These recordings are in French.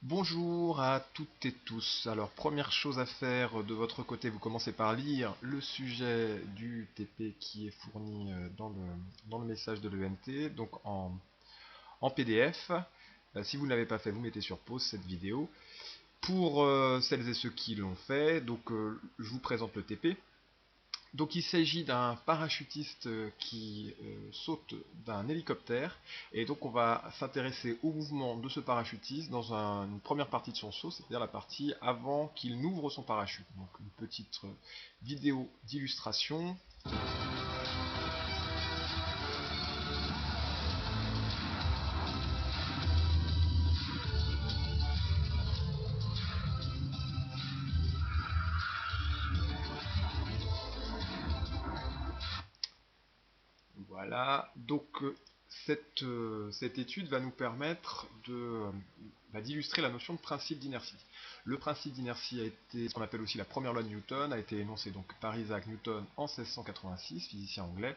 Bonjour à toutes et tous. Alors, première chose à faire de votre côté, vous commencez par lire le sujet du TP qui est fourni dans le message de l'ENT, donc en PDF. Si vous ne l'avez pas fait, vous mettez sur pause cette vidéo. Pour celles et ceux qui l'ont fait, je vous présente le TP. Donc il s'agit d'un parachutiste qui saute d'un hélicoptère et donc on va s'intéresser au mouvement de ce parachutiste dans une première partie de son saut, c'est-à-dire la partie avant qu'il n'ouvre son parachute. Donc une petite vidéo d'illustration. Voilà, cette étude va nous permettre d'illustrer la notion de principe d'inertie. Le principe d'inertie a été, ce qu'on appelle aussi la première loi de Newton, a été énoncé donc par Isaac Newton en 1686, physicien anglais.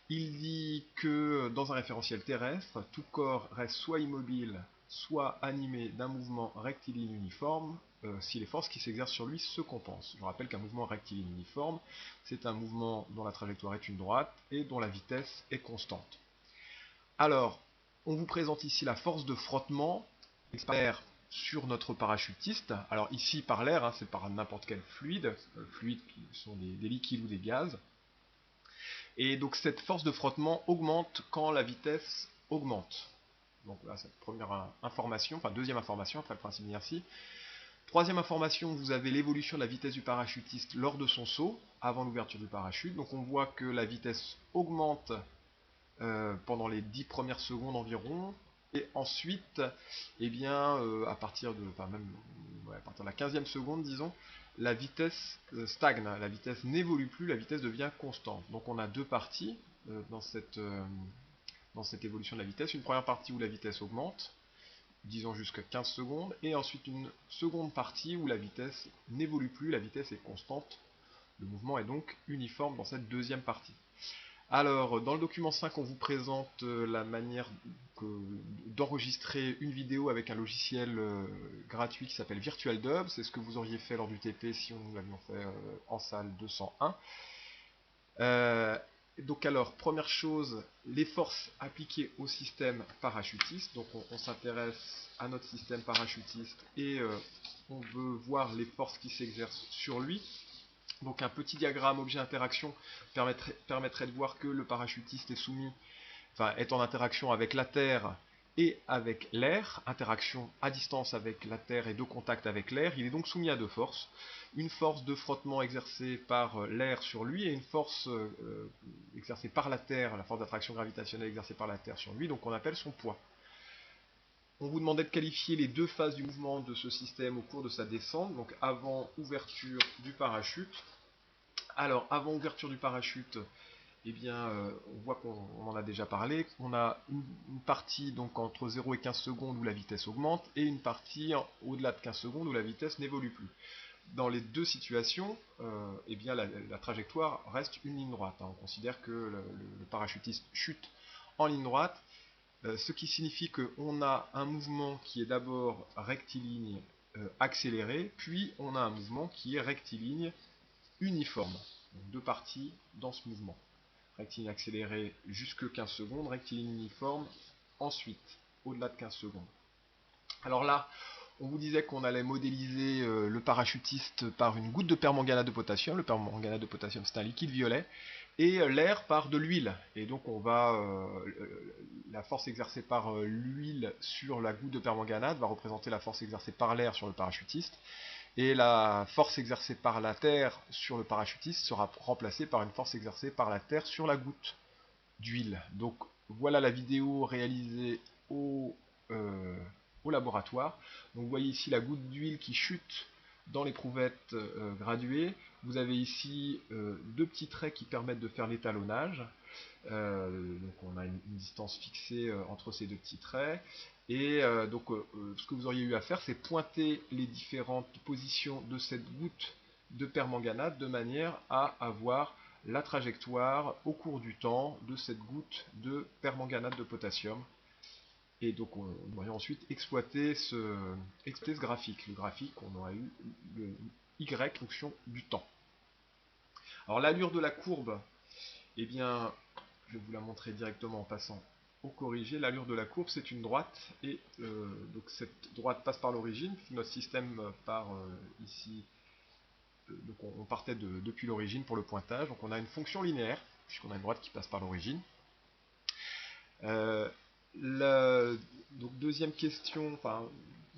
Il dit que dans un référentiel terrestre, tout corps reste soit immobile, soit animé d'un mouvement rectiligne uniforme, si les forces qui s'exercent sur lui se compensent. Je rappelle qu'un mouvement rectiligne uniforme, c'est un mouvement dont la trajectoire est une droite et dont la vitesse est constante. Alors, on vous présente ici la force de frottement expert sur notre parachutiste. Alors ici par l'air, c'est par n'importe quel fluide, fluides qui sont des liquides ou des gaz. Et donc cette force de frottement augmente quand la vitesse augmente. Donc là, cette première information, enfin deuxième information après le principe d'inertie. Troisième information, vous avez l'évolution de la vitesse du parachutiste lors de son saut, avant l'ouverture du parachute. Donc on voit que la vitesse augmente pendant les 10 premières secondes environ. Et ensuite, à partir de, enfin même, ouais, à partir de la 15e seconde, disons, la vitesse stagne, la vitesse n'évolue plus, la vitesse devient constante. Donc on a deux parties dans cette évolution de la vitesse. Une première partie où la vitesse augmente, disons jusqu'à 15 secondes, et ensuite une seconde partie où la vitesse n'évolue plus, la vitesse est constante. Le mouvement est donc uniforme dans cette deuxième partie. Alors, dans le document 5, on vous présente la manière d'enregistrer une vidéo avec un logiciel gratuit qui s'appelle VirtualDub. C'est ce que vous auriez fait lors du TP si nous l'avions fait en salle 201. Donc alors, première chose, les forces appliquées au système parachutiste. Donc on s'intéresse à notre système parachutiste et on veut voir les forces qui s'exercent sur lui. Donc un petit diagramme objet-interaction permettrait de voir que le parachutiste est en interaction avec la Terre et avec l'air, interaction à distance avec la Terre et de contact avec l'air. Il est donc soumis à deux forces, une force de frottement exercée par l'air sur lui et une force exercée par la Terre, la force d'attraction gravitationnelle exercée par la Terre sur lui, donc on appelle son poids. On vous demandait de qualifier les deux phases du mouvement de ce système au cours de sa descente, donc avant ouverture du parachute. Alors, avant ouverture du parachute, on voit qu'on en a déjà parlé. On a une partie donc entre 0 et 15 secondes où la vitesse augmente et une partie au-delà de 15 secondes où la vitesse n'évolue plus. Dans les deux situations, la trajectoire reste une ligne droite. On considère que le parachutiste chute en ligne droite, ce qui signifie qu'on a un mouvement qui est d'abord rectiligne accéléré, puis on a un mouvement qui est rectiligne uniforme. Donc deux parties dans ce mouvement. Rectiligne accéléré jusque 15 secondes, rectiligne uniforme ensuite, au-delà de 15 secondes. Alors là, on vous disait qu'on allait modéliser le parachutiste par une goutte de permanganate de potassium. Le permanganate de potassium, c'est un liquide violet. Et l'air par de l'huile. Et donc la force exercée par l'huile sur la goutte de permanganate va représenter la force exercée par l'air sur le parachutiste. Et la force exercée par la Terre sur le parachutiste sera remplacée par une force exercée par la Terre sur la goutte d'huile. Donc voilà la vidéo réalisée euh, au laboratoire. Donc vous voyez ici la goutte d'huile qui chute dans l'éprouvette graduée. Vous avez ici deux petits traits qui permettent de faire l'étalonnage. Donc on a une distance fixée entre ces deux petits traits. Et ce que vous auriez eu à faire, c'est pointer les différentes positions de cette goutte de permanganate de manière à avoir la trajectoire au cours du temps de cette goutte de permanganate de potassium. Et donc on aurait ensuite exploité ce graphique. Le graphique, on aurait eu le y fonction du temps. Alors l'allure de la courbe, eh bien, je vais vous la montrer directement en passant au corrigé. L'allure de la courbe, c'est une droite, et donc cette droite passe par l'origine. Notre système part ici, donc on partait depuis l'origine pour le pointage. Donc on a une fonction linéaire, puisqu'on a une droite qui passe par l'origine. Donc deuxième question, enfin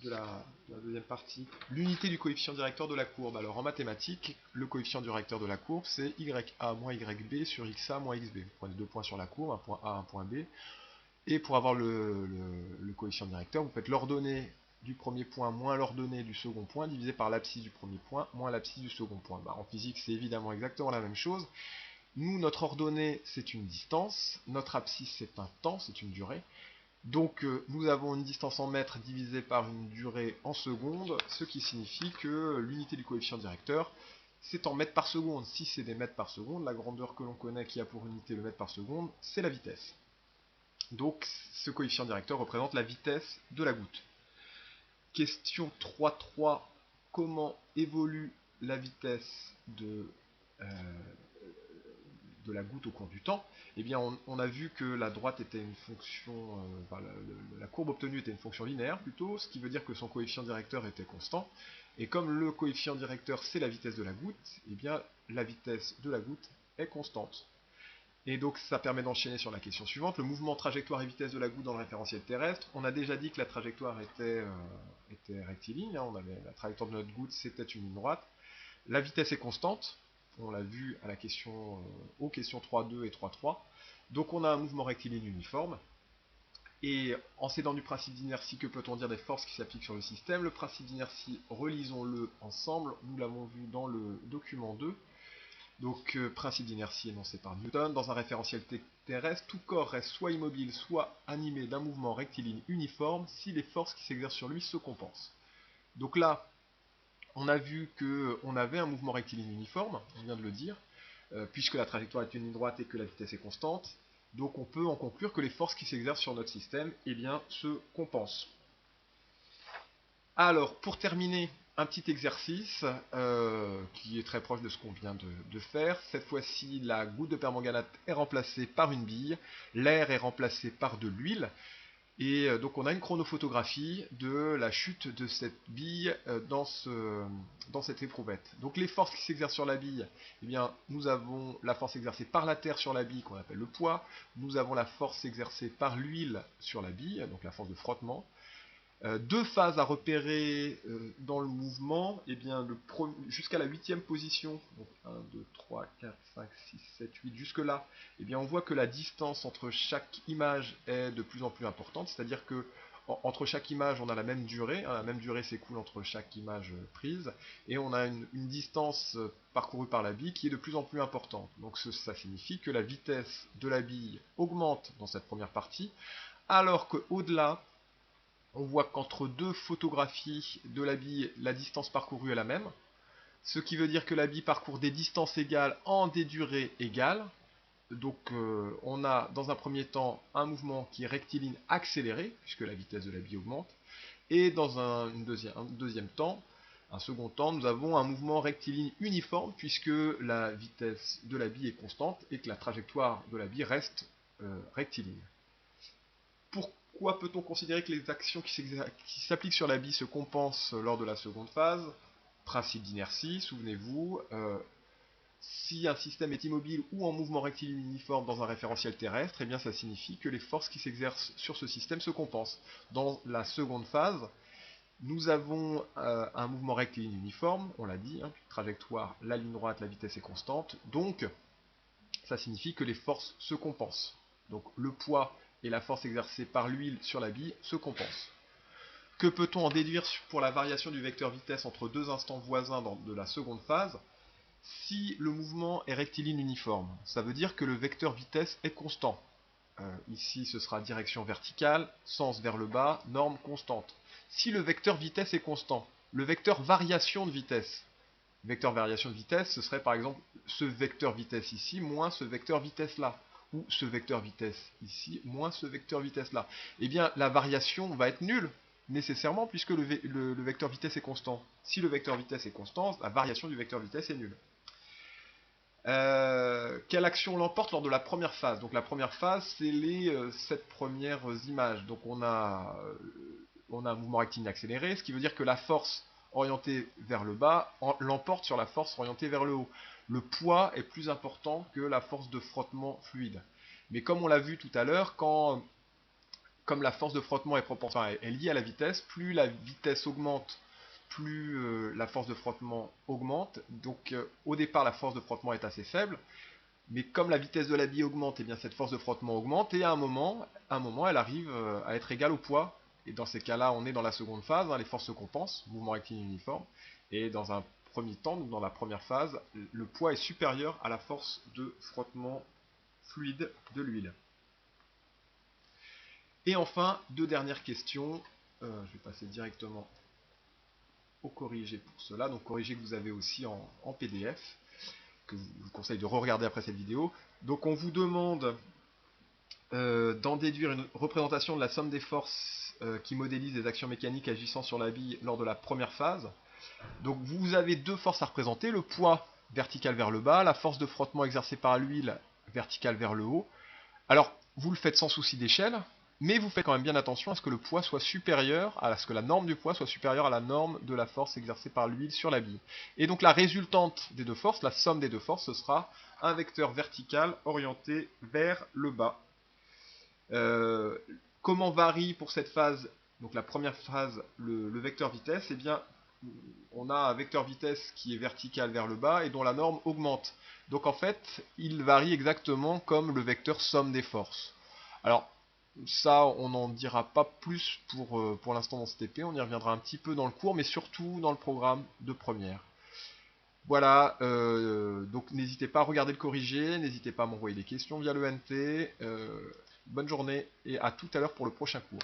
de la deuxième partie, l'unité du coefficient directeur de la courbe. Alors en mathématiques, le coefficient directeur de la courbe, c'est YA moins YB sur XA moins XB. Vous prenez 2 points sur la courbe, un point A, un point B, et pour avoir le coefficient directeur, vous faites l'ordonnée du premier point moins l'ordonnée du second point divisé par l'abscisse du premier point moins l'abscisse du second point. Bah, en physique, c'est évidemment exactement la même chose. Nous, notre ordonnée, c'est une distance, notre abscisse, c'est un temps, c'est une durée. Donc nous avons une distance en mètres divisée par une durée en secondes, ce qui signifie que l'unité du coefficient directeur, c'est en mètres par seconde. Si c'est des mètres par seconde, la grandeur que l'on connaît qui a pour unité le mètre par seconde, c'est la vitesse. Donc ce coefficient directeur représente la vitesse de la goutte. Question 3.3, comment évolue la vitesse de la goutte au cours du temps? Eh bien, on a vu que la droite était une fonction, la courbe obtenue était une fonction linéaire plutôt, ce qui veut dire que son coefficient directeur était constant. Et comme le coefficient directeur c'est la vitesse de la goutte, eh bien la vitesse de la goutte est constante. Et donc ça permet d'enchaîner sur la question suivante, le mouvement, trajectoire et vitesse de la goutte dans le référentiel terrestre. On a déjà dit que la trajectoire était rectiligne, hein, la trajectoire de notre goutte c'était une ligne droite. La vitesse est constante, on l'a vu à la question, aux questions 3.2 et 3.3. Donc on a un mouvement rectiligne uniforme. Et en s'aidant du principe d'inertie, que peut-on dire des forces qui s'appliquent sur le système? Le principe d'inertie, relisons-le ensemble, nous l'avons vu dans le document 2. Donc principe d'inertie énoncé par Newton. Dans un référentiel terrestre, tout corps reste soit immobile, soit animé d'un mouvement rectiligne uniforme si les forces qui s'exercent sur lui se compensent. Donc là, on a vu qu'on avait un mouvement rectiligne uniforme, on vient de le dire, puisque la trajectoire est une ligne droite et que la vitesse est constante. Donc on peut en conclure que les forces qui s'exercent sur notre système, eh bien, se compensent. Alors, pour terminer, un petit exercice qui est très proche de ce qu'on vient de faire. Cette fois-ci, la goutte de permanganate est remplacée par une bille, l'air est remplacé par de l'huile. Et donc on a une chronophotographie de la chute de cette bille dans cette éprouvette. Donc les forces qui s'exercent sur la bille, eh bien, nous avons la force exercée par la terre sur la bille qu'on appelle le poids, nous avons la force exercée par l'huile sur la bille, donc la force de frottement. Deux phases à repérer dans le mouvement, eh bien, jusqu'à la 8e position, donc 1, 2, 3, 4, 5, 6, 7, 8, jusque là, eh bien, on voit que la distance entre chaque image est de plus en plus importante, c'est-à-dire que entre chaque image on a la même durée, hein, la même durée s'écoule entre chaque image prise, et on a une distance parcourue par la bille qui est de plus en plus importante. Donc ça signifie que la vitesse de la bille augmente dans cette première partie, alors qu'au-delà, on voit qu'entre deux photographies de la bille, la distance parcourue est la même, ce qui veut dire que la bille parcourt des distances égales en des durées égales. Donc on a dans un premier temps un mouvement qui est rectiligne accéléré, puisque la vitesse de la bille augmente, et dans un second temps, nous avons un mouvement rectiligne uniforme, puisque la vitesse de la bille est constante et que la trajectoire de la bille reste rectiligne. Pourquoi peut-on considérer que les actions qui s'appliquent sur la bille se compensent lors de la seconde phase? Principe d'inertie, souvenez-vous, si un système est immobile ou en mouvement rectiligne uniforme dans un référentiel terrestre, eh bien ça signifie que les forces qui s'exercent sur ce système se compensent. Dans la seconde phase, nous avons un mouvement rectiligne uniforme, on l'a dit, hein, trajectoire, la ligne droite, la vitesse est constante, donc ça signifie que les forces se compensent. Donc le poids et la force exercée par l'huile sur la bille se compensent. Que peut-on en déduire pour la variation du vecteur vitesse entre deux instants voisins de la seconde phase? Si le mouvement est rectiligne uniforme, ça veut dire que le vecteur vitesse est constant. Ici, ce sera direction verticale, sens vers le bas, norme constante. Si le vecteur vitesse est constant, le vecteur variation de vitesse, ce serait par exemple ce vecteur vitesse ici, moins ce vecteur vitesse là. ou ce vecteur vitesse ici, moins ce vecteur vitesse là. Eh bien, la variation va être nulle, nécessairement, puisque le vecteur vitesse est constant. Si le vecteur vitesse est constant, la variation du vecteur vitesse est nulle. Quelle action l'emporte lors de la première phase? Donc la première phase, c'est les 7 premières images. Donc on a un mouvement rectiligne accéléré, ce qui veut dire que la force orientée vers le bas l'emporte sur la force orientée vers le haut. Le poids est plus important que la force de frottement fluide. Mais comme on l'a vu tout à l'heure, comme la force de frottement est proportionnelle, est liée à la vitesse, plus la vitesse augmente, plus la force de frottement augmente. Donc au départ, la force de frottement est assez faible, mais comme la vitesse de la bille augmente, et bien cette force de frottement augmente, et à un moment elle arrive à être égale au poids. Et dans ces cas-là, on est dans la seconde phase, les forces se compensent, mouvement rectiligne uniforme, et dans un premier temps, donc dans la première phase, le poids est supérieur à la force de frottement fluide de l'huile. Et enfin, deux dernières questions. Je vais passer directement au corrigé pour cela. Donc corrigé que vous avez aussi en PDF, que je vous conseille de re-regarder après cette vidéo. Donc on vous demande d'en déduire une représentation de la somme des forces qui modélise les actions mécaniques agissant sur la bille lors de la première phase. Donc vous avez deux forces à représenter, le poids vertical vers le bas, la force de frottement exercée par l'huile verticale vers le haut. Alors vous le faites sans souci d'échelle, mais vous faites quand même bien attention à ce que le poids soit supérieur, à ce que la norme du poids soit supérieure à la norme de la force exercée par l'huile sur la bille. Et donc la résultante des deux forces, la somme des deux forces, ce sera un vecteur vertical orienté vers le bas. Comment varie pour cette phase, donc la première phase, le vecteur vitesse? Eh bien, on a un vecteur vitesse qui est vertical vers le bas et dont la norme augmente. Donc en fait, il varie exactement comme le vecteur somme des forces. Alors, ça, on n'en dira pas plus pour l'instant dans ce TP, on y reviendra un petit peu dans le cours, mais surtout dans le programme de première. Voilà, donc n'hésitez pas à regarder le corrigé, n'hésitez pas à m'envoyer des questions via le NT. Bonne journée et à tout à l'heure pour le prochain cours.